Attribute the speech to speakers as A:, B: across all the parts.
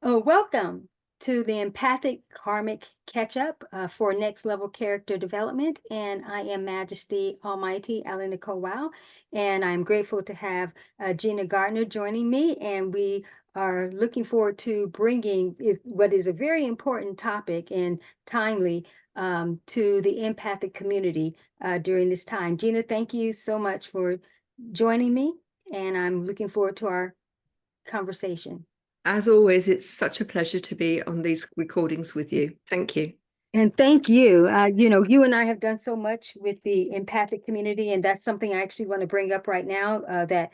A: Welcome to the Empathic Karmic Catch-Up for Next Level Character Development. And I am Majesty-Almighty AliNICOLE, and I'm grateful to have Gina Gardiner joining me. And we are looking forward to bringing what is a very important topic and timely to the empathic community during this time. Gina, thank you so much for joining me, and I'm looking forward to our conversation.
B: As always, it's such a pleasure to be on these recordings with you. Thank you.
A: And thank you. You and I have done so much with the empathic community, and that's something I actually want to bring up right now, that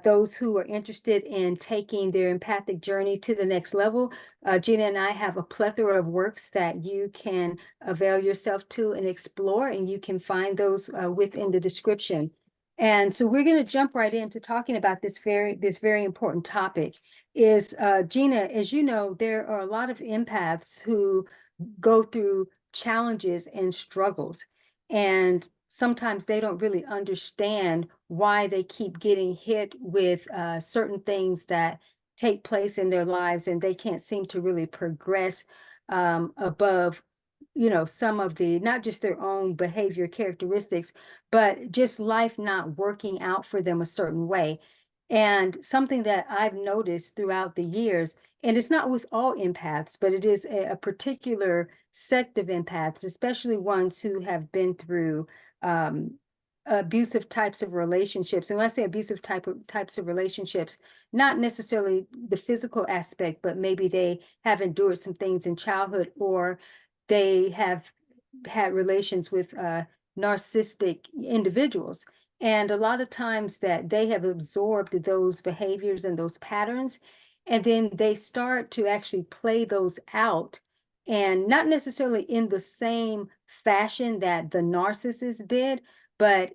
A: those who are interested in taking their empathic journey to the next level, Gina and I have a plethora of works that you can avail yourself to and explore, and you can find those within the description. And so we're going to jump right into talking about this very important topic. Gina, as you know, there are a lot of empaths who go through challenges and struggles, and sometimes they don't really understand why they keep getting hit with certain things that take place in their lives, and they can't seem to really progress above some of the, not just their own behavior characteristics, but just life not working out for them a certain way. And something that I've noticed throughout the years, and it's not with all empaths, but it is a particular sect of empaths, especially ones who have been through abusive types of relationships. And when I say abusive types of relationships, not necessarily the physical aspect, but maybe they have endured some things in childhood, or they have had relations with narcissistic individuals. And a lot of times that they have absorbed those behaviors and those patterns, and then they start to actually play those out, and not necessarily in the same fashion that the narcissist did, but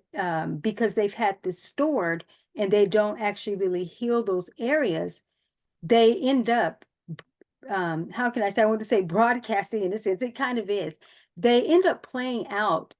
A: because they've had this stored and they don't actually really heal those areas, they end up, how can I say, I want to say broadcasting in a sense, it kind of is. They end up playing out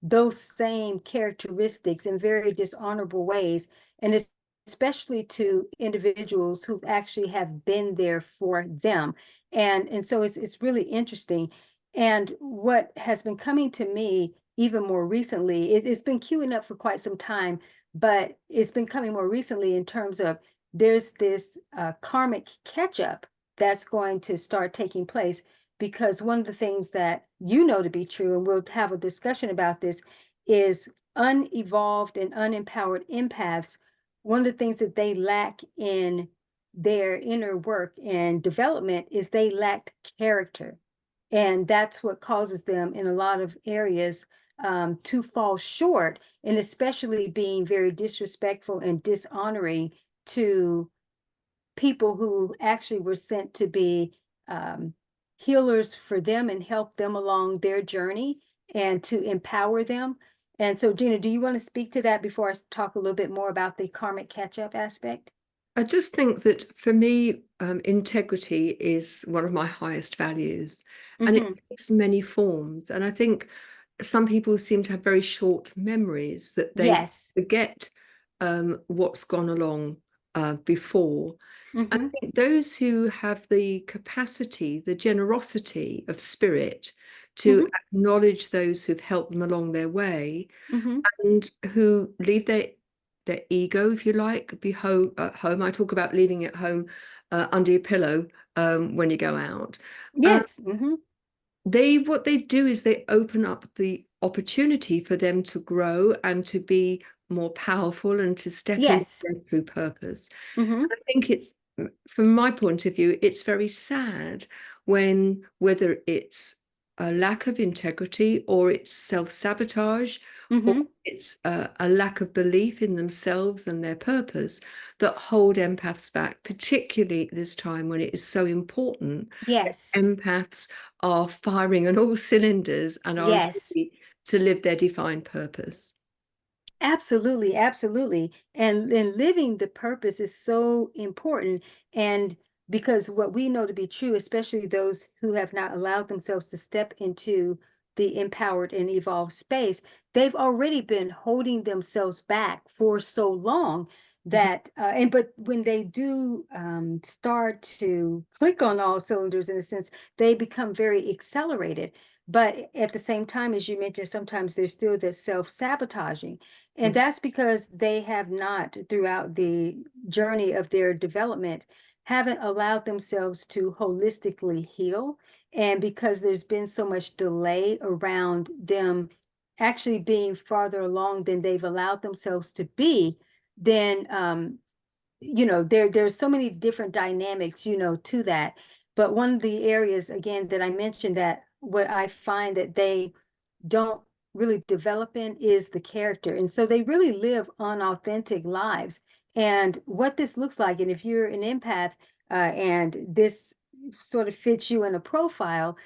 A: those same characteristics in very dishonorable ways, and it's especially to individuals who actually have been there for them. And so it's really interesting. And what has been coming to me even more recently, it's been queuing up for quite some time, but it's been coming more recently in terms of there's this karmic catch-up that's going to start taking place, because one of the things that you know to be true, and we'll have a discussion about this, is unevolved and unempowered empaths. One of the things that they lack in their inner work and development is they lack character. And that's what causes them in a lot of areas to fall short, and especially being very disrespectful and dishonoring to people who actually were sent to be healers for them and help them along their journey and to empower them. And so, Gina, do you want to speak to that before I talk a little bit more about the karmic catch-up aspect?
B: I just think that for me, integrity is one of my highest values, and it takes many forms. And I think some people seem to have very short memories, that they
A: Yes.
B: forget what's gone along before. And I think those who have the capacity, the generosity of spirit to acknowledge those who've helped them along their way, and who leave their ego, if you like, be at home. I talk about leaving it home under your pillow when you go out.
A: Yes.
B: What they do is they open up the opportunity for them to grow and to be more powerful and to step into their true purpose. I think it's, from my point of view, it's very sad when, whether it's a lack of integrity, or it's self-sabotage, or it's a lack of belief in themselves and their purpose, that hold empaths back, particularly at this time when it is so important.
A: Yes.
B: Empaths are firing on all cylinders and are ready to live their defined purpose.
A: Absolutely, absolutely. And then living the purpose is so important. And because what we know to be true, especially those who have not allowed themselves to step into the empowered and evolved space, they've already been holding themselves back for so long, that, but when they do start to click on all cylinders, in a sense, they become very accelerated. But at the same time, as you mentioned, sometimes there's still this self-sabotaging. And that's because they have not, throughout the journey of their development, haven't allowed themselves to holistically heal. And because there's been so much delay around them actually being farther along than they've allowed themselves to be, then there's so many different dynamics, to that. But one of the areas, again, that I mentioned, that what I find that they don't really develop in is the character. And so they really live unauthentic lives. And what this looks like, and if you're an empath and this sort of fits you in a profile,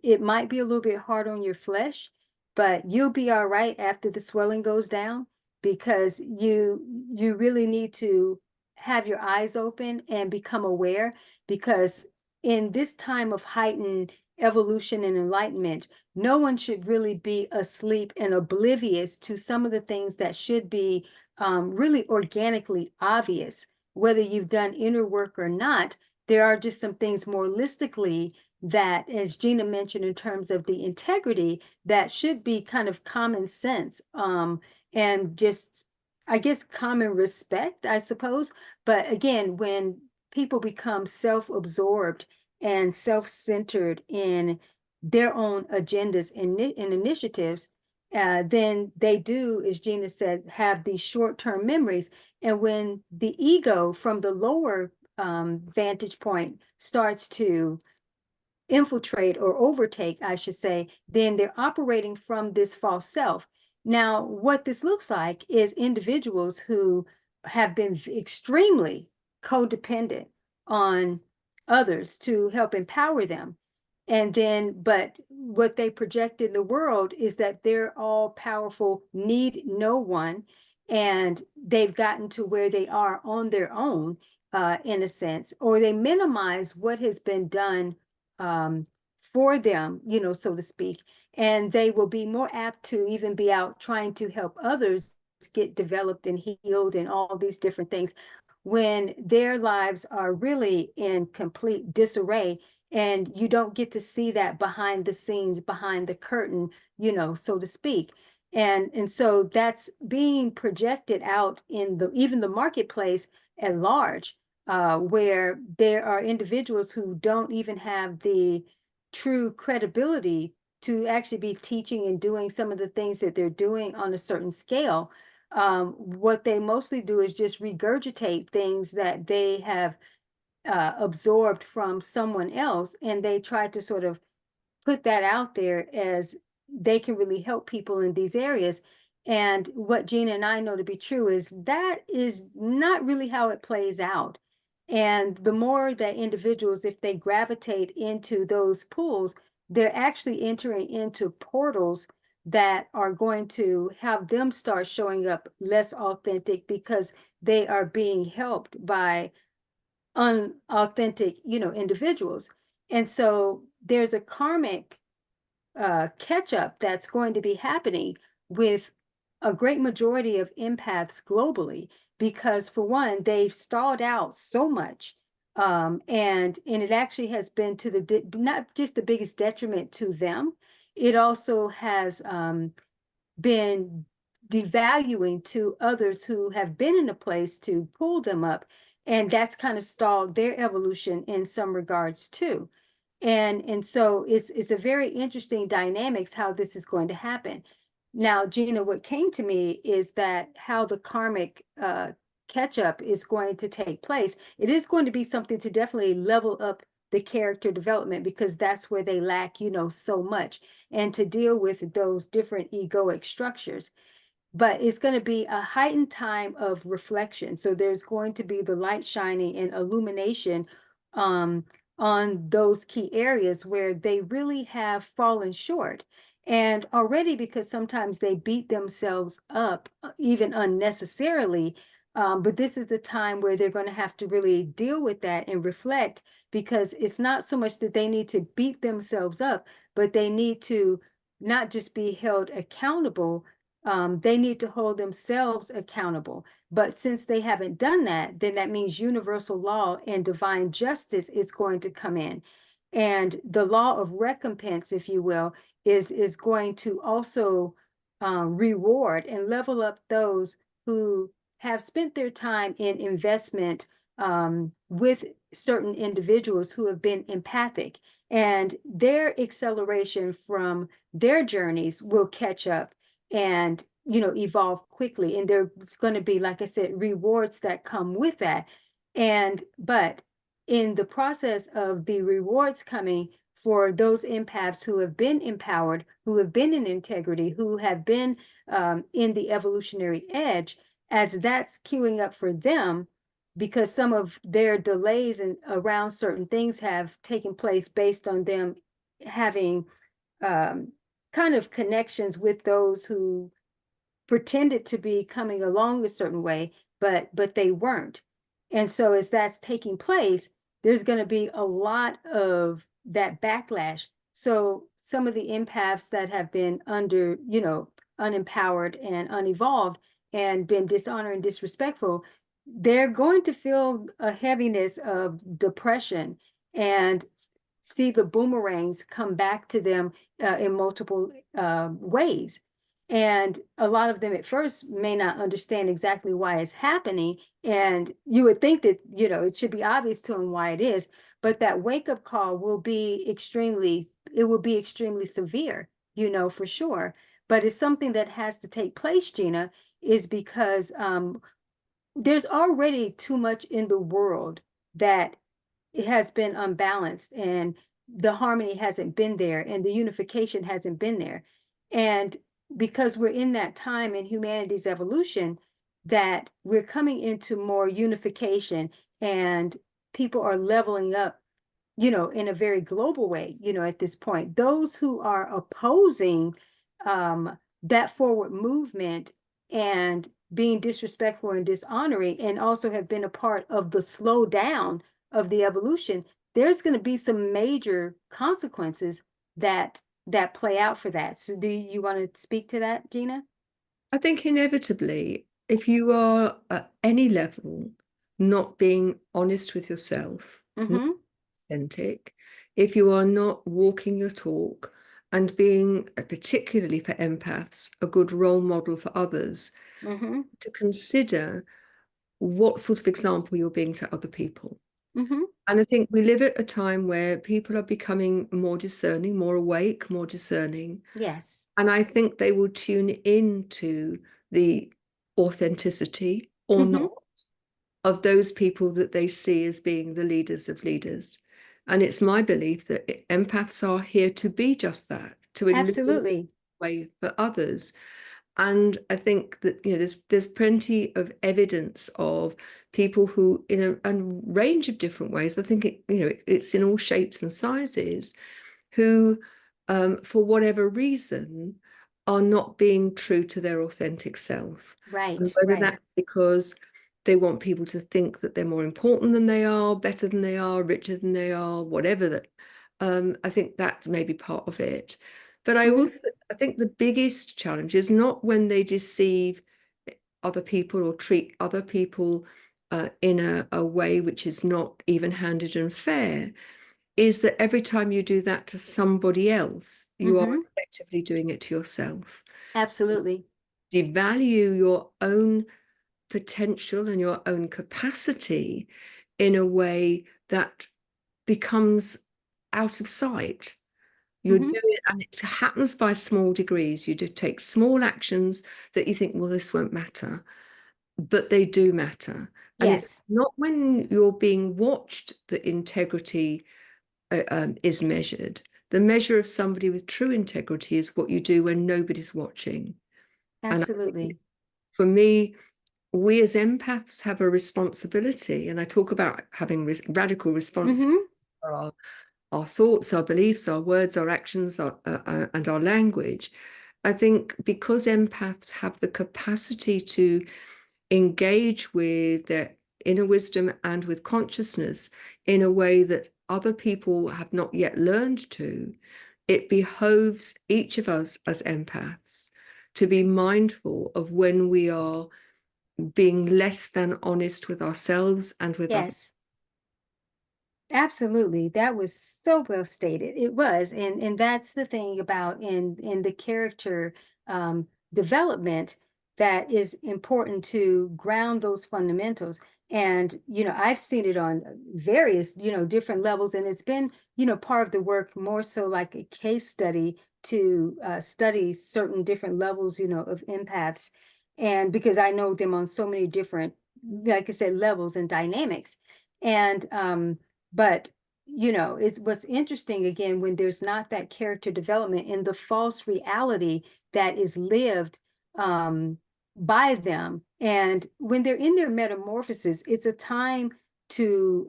A: it might be a little bit hard on your flesh, but you'll be all right after the swelling goes down, because you really need to have your eyes open and become aware, because in this time of heightened evolution and enlightenment, no one should really be asleep and oblivious to some of the things that should be really organically obvious. Whether you've done inner work or not, there are just some things more holistically that, as Gina mentioned, in terms of the integrity, that should be kind of common sense, and just, I guess, common respect, I suppose. But again, when people become self-absorbed and self-centered in their own agendas and initiatives, then they do, as Gina said, have these short-term memories. And when the ego from the lower vantage point starts to infiltrate or overtake, I should say, then they're operating from this false self. Now, what this looks like is individuals who have been extremely codependent on others to help empower them. And then, but what they project in the world is that they're all powerful, need no one, and they've gotten to where they are on their own, in a sense, or they minimize what has been done for them, so to speak. And they will be more apt to even be out trying to help others get developed and healed and all these different things, when their lives are really in complete disarray. And you don't get to see that behind the scenes, behind the curtain, so to speak. And so that's being projected out in even the marketplace at large, where there are individuals who don't even have the true credibility to actually be teaching and doing some of the things that they're doing on a certain scale. What they mostly do is just regurgitate things that they have absorbed from someone else, and they try to sort of put that out there as they can really help people in these areas. And what Gina and I know to be true is that is not really how it plays out. And the more that individuals, if they gravitate into those pools, they're actually entering into portals that are going to have them start showing up less authentic, because they are being helped by unauthentic, individuals. And so there's a karmic catch up that's going to be happening with a great majority of empaths globally, because for one, they've stalled out so much, and it actually has been to the not just the biggest detriment to them, it also has been devaluing to others who have been in a place to pull them up, and that's kind of stalled their evolution in some regards too. And so it's a very interesting dynamics how this is going to happen. Now, Gina, what came to me is that how the karmic catch up is going to take place. It is going to be something to definitely level up the character development, because that's where they lack, so much, and to deal with those different egoic structures. But it's going to be a heightened time of reflection. So there's going to be the light shining and illumination on those key areas where they really have fallen short. And already, because sometimes they beat themselves up, even unnecessarily, but this is the time where they're going to have to really deal with that and reflect, because it's not so much that they need to beat themselves up, but they need to not just be held accountable they need to hold themselves accountable. But since they haven't done that, then that means universal law and divine justice is going to come in. And the law of recompense, if you will, is going to also reward and level up those who have spent their time in investment with certain individuals who have been empathic, and their acceleration from their journeys will catch up and evolve quickly. And there's going to be, like I said, rewards that come with that. But in the process of the rewards coming for those empaths who have been empowered, who have been in integrity, who have been in the evolutionary edge, as that's queuing up for them, because some of their delays and around certain things have taken place based on them having kind of connections with those who pretended to be coming along a certain way, but they weren't. And so as that's taking place, there's going to be a lot of that backlash. So some of the empaths that have been under, unempowered and unevolved and been dishonored and disrespectful, they're going to feel a heaviness of depression and see the boomerangs come back to them in multiple ways. And a lot of them at first may not understand exactly why it's happening. And you would think that, it should be obvious to them why it is, but that wake-up call will be extremely severe, for sure. But it's something that has to take place, Gina, is because there's already too much in the world that it has been unbalanced, and the harmony hasn't been there, and the unification hasn't been there. And because we're in that time in humanity's evolution that we're coming into more unification, and people are leveling up, in a very global way, at this point. Those who are opposing that forward movement and being disrespectful and dishonoring, and also have been a part of the slowdown of the evolution, there's going to be some major consequences that play out for that. So do you want to speak to that, Gina?
B: I think inevitably, if you are at any level not being honest with yourself, not authentic, if you are not walking your talk and being, particularly for empaths, a good role model for others, to consider what sort of example you're being to other people. And I think we live at a time where people are becoming more discerning, more awake, more discerning.
A: Yes.
B: And I think they will tune into the authenticity or not of those people that they see as being the leaders of leaders. And it's my belief that empaths are here to be just that, to illuminate the way for others. And I think that there's plenty of evidence of people who, in a range of different ways, I think it's in all shapes and sizes, who, for whatever reason, are not being true to their authentic self.
A: Right.
B: And whether that's because they want people to think that they're more important than they are, better than they are, richer than they are, whatever that. I think that may be part of it. But I think the biggest challenge is not when they deceive other people or treat other people in a way which is not even-handed and fair, is that every time you do that to somebody else, you are effectively doing it to yourself.
A: Absolutely.
B: Devalue your own potential and your own capacity in a way that becomes out of sight. You do it, and it happens by small degrees. You do take small actions that you think, well, this won't matter, but they do matter. And it's not when you're being watched that integrity is measured. The measure of somebody with true integrity is what you do when nobody's watching.
A: Absolutely.
B: And for me, we as empaths have a responsibility, and I talk about having radical responsibility for our thoughts, our beliefs, our words, our actions, and our language. I think because empaths have the capacity to engage with their inner wisdom and with consciousness in a way that other people have not yet learned to, it behoves each of us as empaths to be mindful of when we are being less than honest with ourselves and with others.
A: Yes. Absolutely. That was so well stated. It was. And that's the thing about in the character development that is important to ground those fundamentals. And, I've seen it on various, different levels, and it's been, part of the work more so like a case study to study certain different levels, of empaths. And because I know them on so many different, like I said, levels and dynamics. And but it's what's interesting again when there's not that character development in the false reality that is lived by them. And when they're in their metamorphosis, it's a time to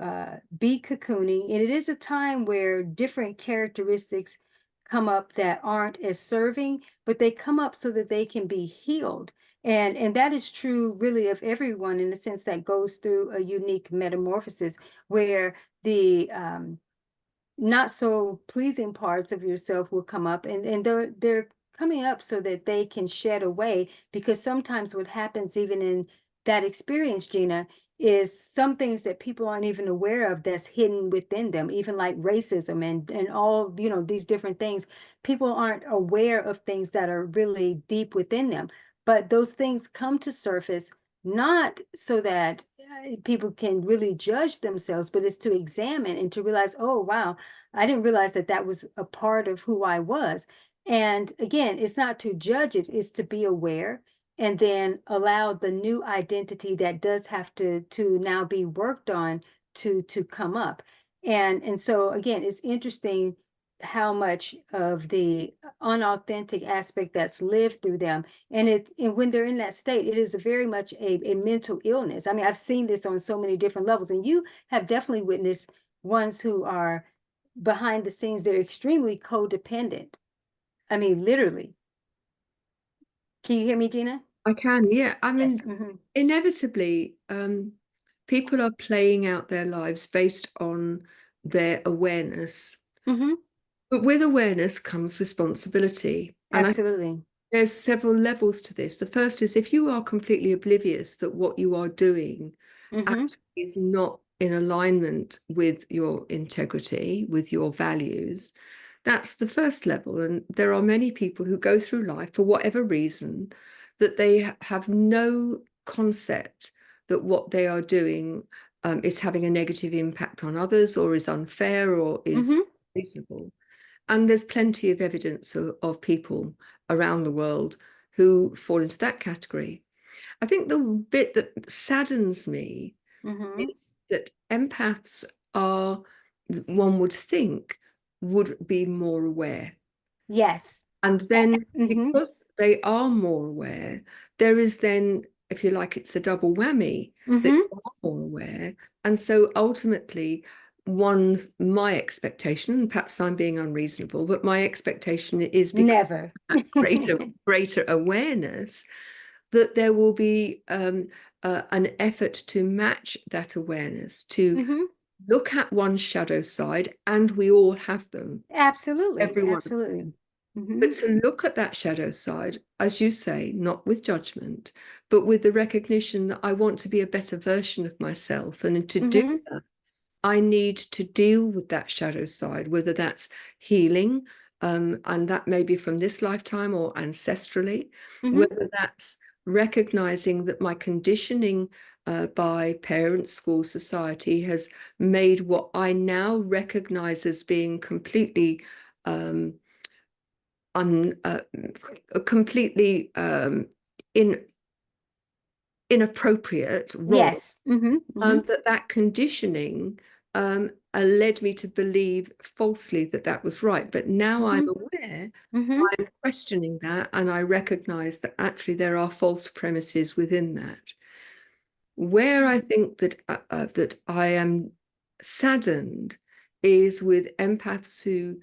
A: be cocooning, and it is a time where different characteristics come up that aren't as serving, but they come up so that they can be healed. And that is true really of everyone in the sense that goes through a unique metamorphosis where the not so pleasing parts of yourself will come up, and they're coming up so that they can shed away. Because sometimes what happens even in that experience, Gina, is some things that people aren't even aware of that's hidden within them, even like racism and all, these different things. People aren't aware of things that are really deep within them, but those things come to surface not so that people can really judge themselves, but it's to examine and to realize, oh, wow, I didn't realize that that was a part of who I was. And again, it's not to judge it, it's to be aware and then allow the new identity that does have to now be worked on to come up. And so again, it's interesting how much of the unauthentic aspect that's lived through them. And when they're in that state, it is very much a mental illness. I mean, I've seen this on so many different levels, and you have definitely witnessed ones who are behind the scenes, they're extremely codependent. I mean, literally. Can you hear me, Gina?
B: I can, yeah. I mean,
A: Yes.
B: inevitably, people are playing out their lives based on their awareness.
A: Mm-hmm.
B: But with awareness comes responsibility. And
A: Absolutely.
B: there's several levels to this. The first is if you are completely oblivious that what you are doing
A: Mm-hmm.
B: actually is not in alignment with your integrity, with your values, that's the first level. And there are many people who go through life for whatever reason that they have no concept that what they are doing is having a negative impact on others or is unfair or is
A: Mm-hmm.
B: reasonable. And there's plenty of evidence of people around the world who fall into that category. I think the bit that saddens me
A: Mm-hmm.
B: is that empaths are, one would think, would be more aware.
A: Yes.
B: And then
A: Mm-hmm.
B: because they are more aware, there is then, if you like, it's a double whammy that
A: Mm-hmm.
B: you are more aware. And so ultimately, my expectation, and perhaps I'm being unreasonable, but my expectation is because
A: Never.
B: of that greater awareness, that there will be an effort to match that awareness, to
A: Mm-hmm.
B: look at one's shadow side, and we all have them,
A: Absolutely.
B: everyone.
A: Absolutely. Mm-hmm.
B: But to look at that shadow side, as you say, not with judgment, but with the recognition that I want to be a better version of myself. And to do
A: Mm-hmm.
B: that, I need to deal with that shadow side, whether that's healing, and that may be from this lifetime or ancestrally,
A: Mm-hmm.
B: whether that's recognizing that my conditioning by parents, school, society has made what I now recognize as being completely completely in inappropriate, wrong,
A: Yes. Mm-hmm. Mm-hmm.
B: that conditioning led me to believe falsely that that was right. But now I'm
A: Mm-hmm.
B: aware,
A: Mm-hmm.
B: I'm questioning that, and I recognize that actually there are false premises within that. Where I think that I am saddened is with empaths who,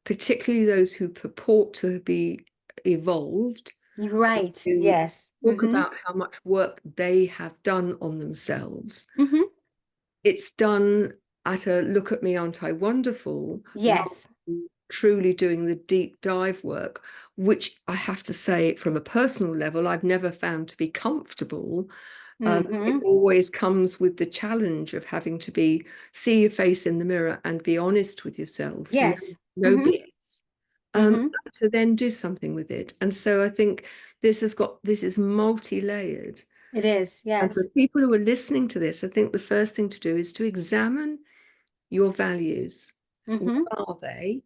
B: particularly those who purport to be evolved,
A: You're right.
B: who
A: Yes.
B: talk
A: Mm-hmm.
B: about how much work they have done on themselves.
A: Mm-hmm.
B: It's done at a look at me, aren't I wonderful, rather
A: Yes.
B: than truly doing the deep dive work, which I have to say, from a personal level, I've never found to be comfortable. It always comes with the challenge of having to see your face in the mirror and be honest with yourself.
A: Yes.
B: No BS. To then do something with it. And so I think this is multi-layered.
A: It is,
B: And
A: yes.
B: for people who are listening to this, I think the first thing to do is to examine your values. What are they?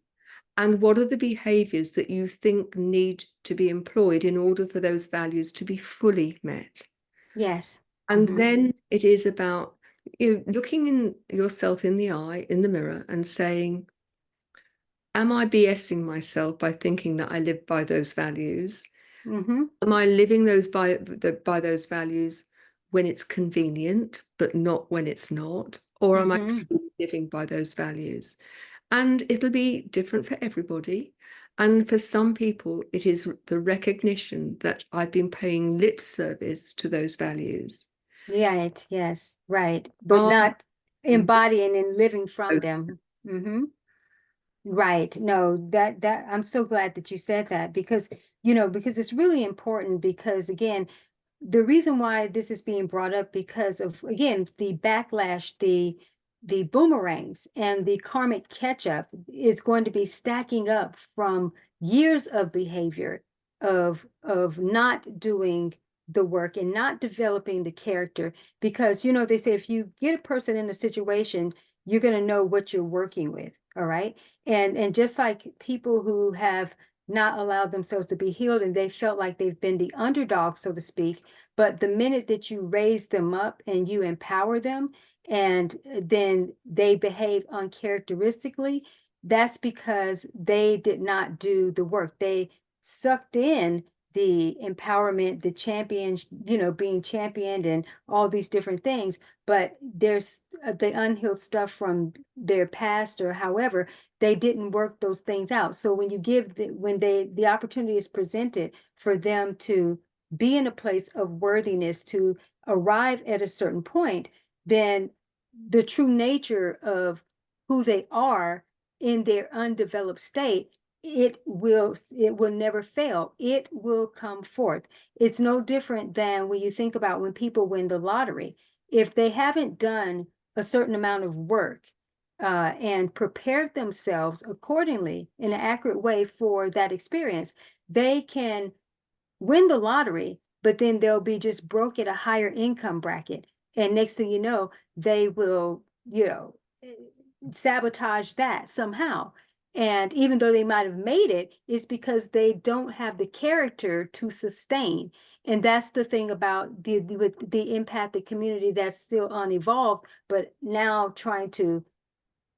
B: And what are the behaviors that you think need to be employed in order for those values to be fully met?
A: Yes.
B: And then it is about looking in yourself in the eye, in the mirror, and saying, am I BSing myself by thinking that I live by those values? Am I living by those values when it's convenient, but not when it's not? Or am I truly living by those values? And it'll be different for everybody. And for some people, it is the recognition that I've been paying lip service to those values.
A: Right, yes, right. But not embodying and living from them. Right. No, that I'm so glad that you said that, because, because it's really important, because again, the reason why this is being brought up, because of, again, the backlash, the boomerangs and the karmic catch up is going to be stacking up from years of behavior of not doing the work and not developing the character. Because, they say if you get a person in a situation, you're going to know what you're working with. All right. And just like people who have not allowed themselves to be healed and they felt like they've been the underdog, so to speak, but the minute that you raise them up and you empower them, and then they behave uncharacteristically, that's because they did not do the work. They sucked in the empowerment, the champion, being championed and all these different things, but there's the unhealed stuff from their past or however, they didn't work those things out. So when you give when the opportunity is presented for them to be in a place of worthiness, to arrive at a certain point, then the true nature of who they are in their undeveloped state, it will never fail. It will come forth. It's no different than when you think about when people win the lottery. If they haven't done a certain amount of work and prepared themselves accordingly in an accurate way for that experience, they can win the lottery, but then they'll be just broke at a higher income bracket. And next thing you know, they will, sabotage that somehow. And even though they might have made it, it's because they don't have the character to sustain. And that's the thing about with the empathic community that's still unevolved, but now trying to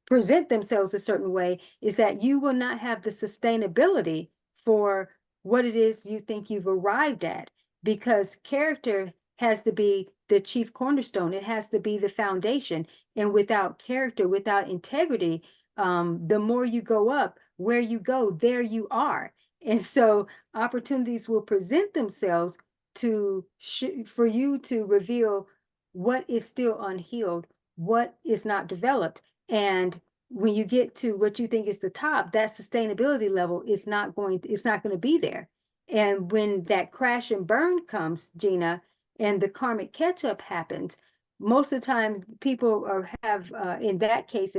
A: present themselves a certain way, is that you will not have the sustainability for what it is you think you've arrived at, because character has to be the chief cornerstone. It has to be the foundation. And without character, without integrity, the more you go up, where you go, there you are. And so opportunities will present themselves for you to reveal what is still unhealed, what is not developed. And when you get to what you think is the top, that sustainability level is not going to be there. And when that crash and burn comes, Gina, and the karmic catch up happens, most of the time people have in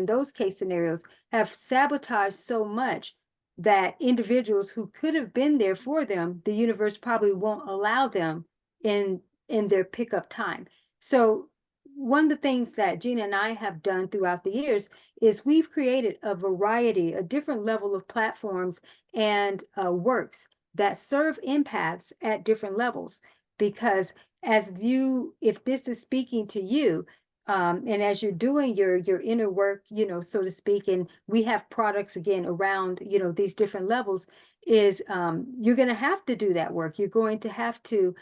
A: those case scenarios, have sabotaged so much that individuals who could have been there for them, the universe probably won't allow them in their pickup time. So one of the things that Gina and I have done throughout the years is we've created a variety, a different level of platforms and works that serve empaths at different levels. Because if this is speaking to you, and as you're doing your inner work, so to speak, and we have products again around, these different levels, is you're going to have to do that work. You're going to have to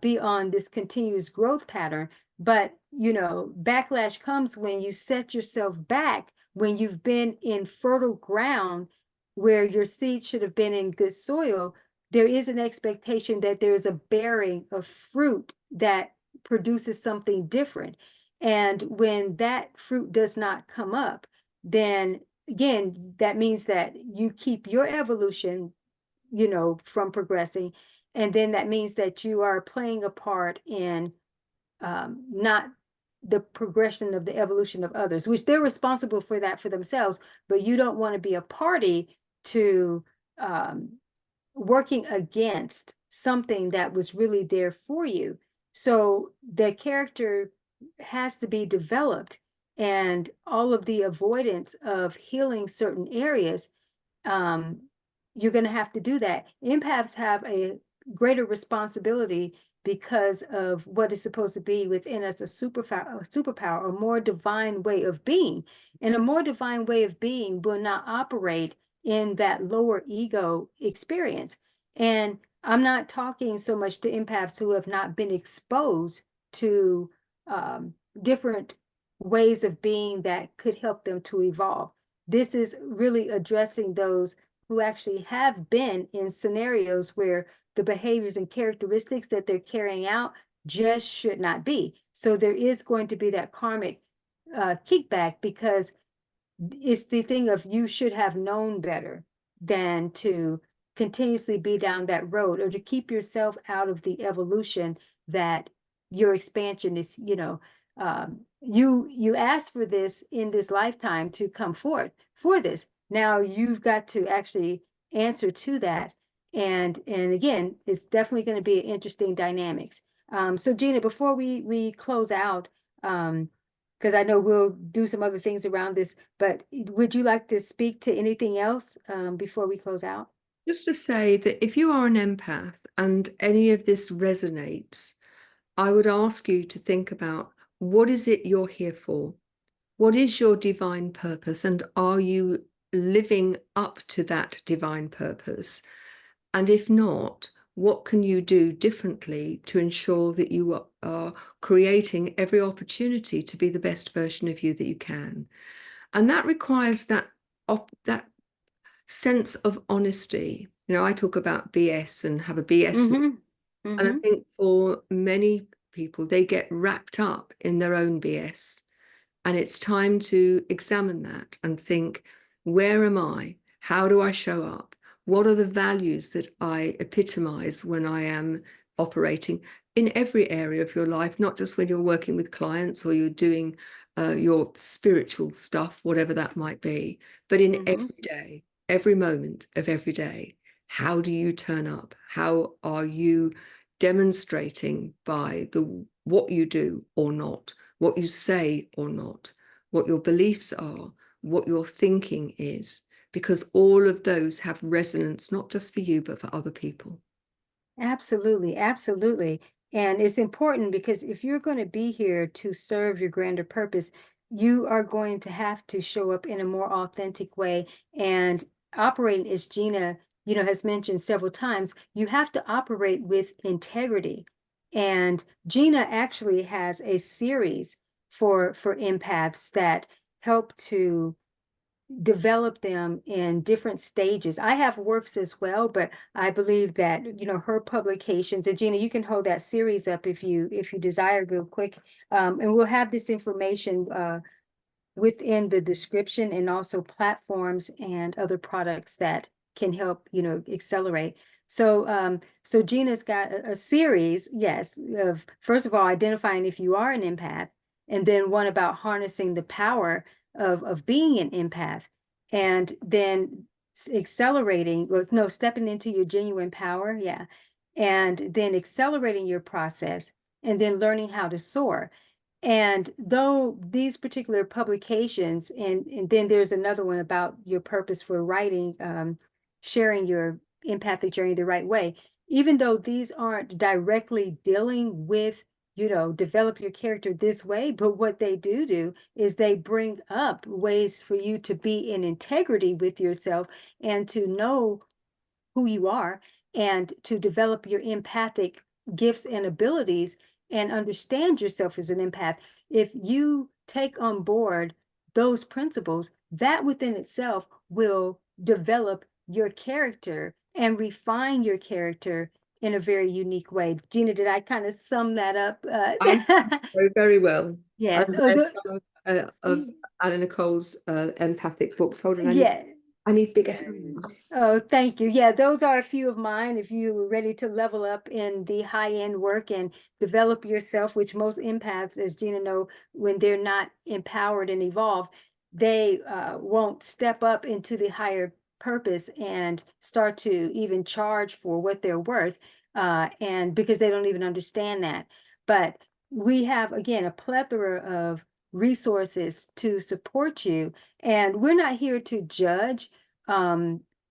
A: be on this continuous growth pattern. But, backlash comes when you set yourself back, when you've been in fertile ground where your seed should have been in good soil. There is an expectation that there is a bearing of fruit that produces something different. And when that fruit does not come up, then again, that means that you keep your evolution, you know, from progressing. And then that means that you are playing a part in not the progression of the evolution of others, which they're responsible for that for themselves, but you don't want to be a party to working against something that was really there for you. So the character has to be developed, and all of the avoidance of healing certain areas, um, you're going to have to do that. Empaths have a greater responsibility because of what is supposed to be within us, a superpower, a more divine way of being. And a more divine way of being will not operate in that lower ego experience. And I'm not talking so much to empaths who have not been exposed to different ways of being that could help them to evolve. This is really addressing those who actually have been in scenarios where the behaviors and characteristics that they're carrying out just should not be. So there is going to be that karmic kickback, because it's the thing of you should have known better than to continuously be down that road, or to keep yourself out of the evolution that your expansion is, you know, you asked for this in this lifetime to come forth for this. Now you've got to actually answer to that. And again, it's definitely going to be an interesting dynamics. So Gina, before we close out, because I know we'll do some other things around this, but would you like to speak to anything else before we close out?
B: Just to say that if you are an empath and any of this resonates, I would ask you to think about, what is it you're here for? What is your divine purpose? And are you living up to that divine purpose? And if not, what can you do differently to ensure that you are creating every opportunity to be the best version of you that you can? And that requires that sense of honesty. You know, I talk about BS and have a BS. And I think for many people, they get wrapped up in their own BS. And it's time to examine that and think, where am I? How do I show up? What are the values that I epitomize when I am operating in every area of your life, not just when you're working with clients or you're doing your spiritual stuff, whatever that might be, but in every day, every moment of every day. How do you turn up? How are you demonstrating by what you do or not, what you say or not, what your beliefs are, what your thinking is? Because all of those have resonance, not just for you, but for other people.
A: Absolutely, absolutely. And it's important, because if you're going to be here to serve your grander purpose, you are going to have to show up in a more authentic way and operate, as Gina, you know, has mentioned several times, you have to operate with integrity. And Gina actually has a series for empaths that help to develop them in different stages. I have works as well, but I believe that, you know, her publications, and Gina, you can hold that series up if you desire, real quick. And we'll have this information within the description, and also platforms and other products that can help, you know, accelerate. So so Gina's got a series, yes, of, first of all, identifying if you are an empath, and then one about harnessing the power of being an empath, and then accelerating, well, no, stepping into your genuine power, yeah, and then accelerating your process, and then learning how to soar. And though these particular publications, and then there's another one about your purpose for writing, sharing your empathic journey the right way, even though these aren't directly dealing with, you know, develop your character this way, but what they do is they bring up ways for you to be in integrity with yourself, and to know who you are, and to develop your empathic gifts and abilities, and understand yourself as an empath. If you take on board those principles, that within itself will develop your character and refine your character in a very unique way. Gina, did I kind of sum that up?
B: I very, very well.
A: Yes.
B: And there's some of AliNICOLE's empathic books. Hold on,
A: Yeah.
B: I need bigger hands.
A: Oh, thank you. Yeah, those are a few of mine. If you were ready to level up in the high-end work and develop yourself, which most empaths, as Gina know, when they're not empowered and evolved, they won't step up into the higher purpose and start to even charge for what they're worth, and because they don't even understand that. But we have, again, a plethora of resources to support you, and we're not here to judge.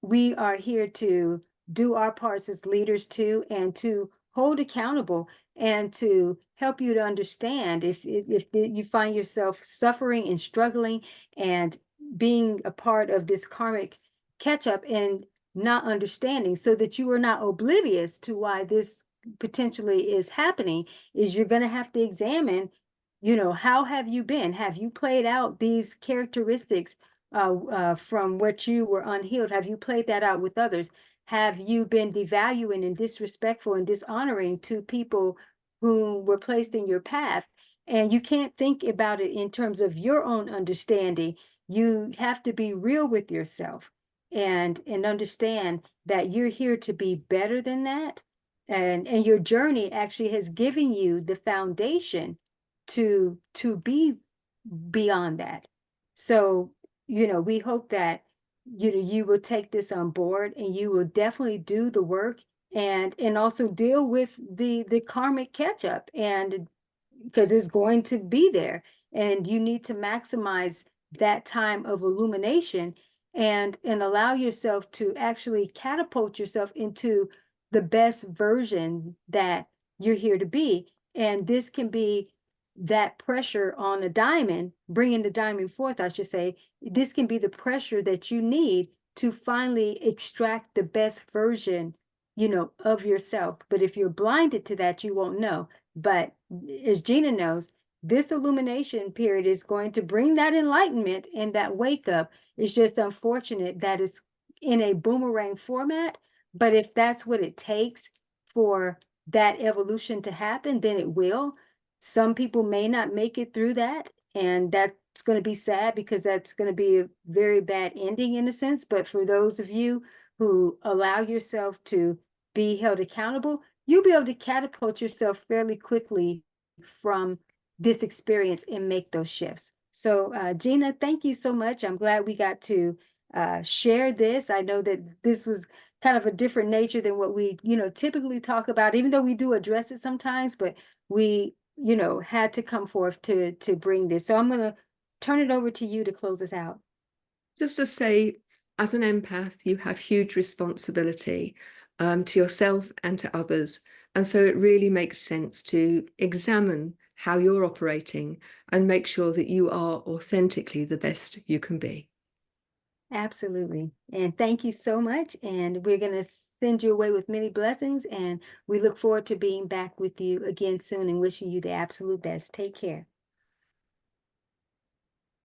A: We are here to do our parts as leaders too, and to hold accountable and to help you to understand if you find yourself suffering and struggling and being a part of this karmic catch up and not understanding, so that you are not oblivious to why this potentially is happening. Is you're going to have to examine, how have you been? Have you played out these characteristics from what you were unhealed? Have you played that out with others? Have you been devaluing and disrespectful and dishonoring to people who were placed in your path? And you can't think about it in terms of your own understanding. You have to be real with yourself and understand that you're here to be better than that. And your journey actually has given you the foundation to be beyond that. So we hope that you will take this on board and you will definitely do the work and also deal with the karmic catch up, and because it's going to be there, and you need to maximize that time of illumination and allow yourself to actually catapult yourself into the best version that you're here to be. And this can be that pressure on a diamond, bringing the diamond forth, I should say. This can be the pressure that you need to finally extract the best version, of yourself. But if you're blinded to that, you won't know. But as Gina knows, this illumination period is going to bring that enlightenment and that wake up. It's just unfortunate that it's in a boomerang format. But if that's what it takes for that evolution to happen, then it will. Some people may not make it through that, and that's going to be sad, because that's going to be a very bad ending in a sense. But for those of you who allow yourself to be held accountable, you'll be able to catapult yourself fairly quickly from this experience and make those shifts. So Gina, thank you so much. I'm glad we got to share this. I know that this was kind of a different nature than what we typically talk about, even though we do address it sometimes, but we had to come forth to bring this. So I'm going to turn it over to you to close us out.
B: Just to say, as an empath, you have huge responsibility to yourself and to others. And so it really makes sense to examine how you're operating and make sure that you are authentically the best you can be.
A: Absolutely. And thank you so much. And we're going to send you away with many blessings. And we look forward to being back with you again soon and wishing you the absolute best. Take care.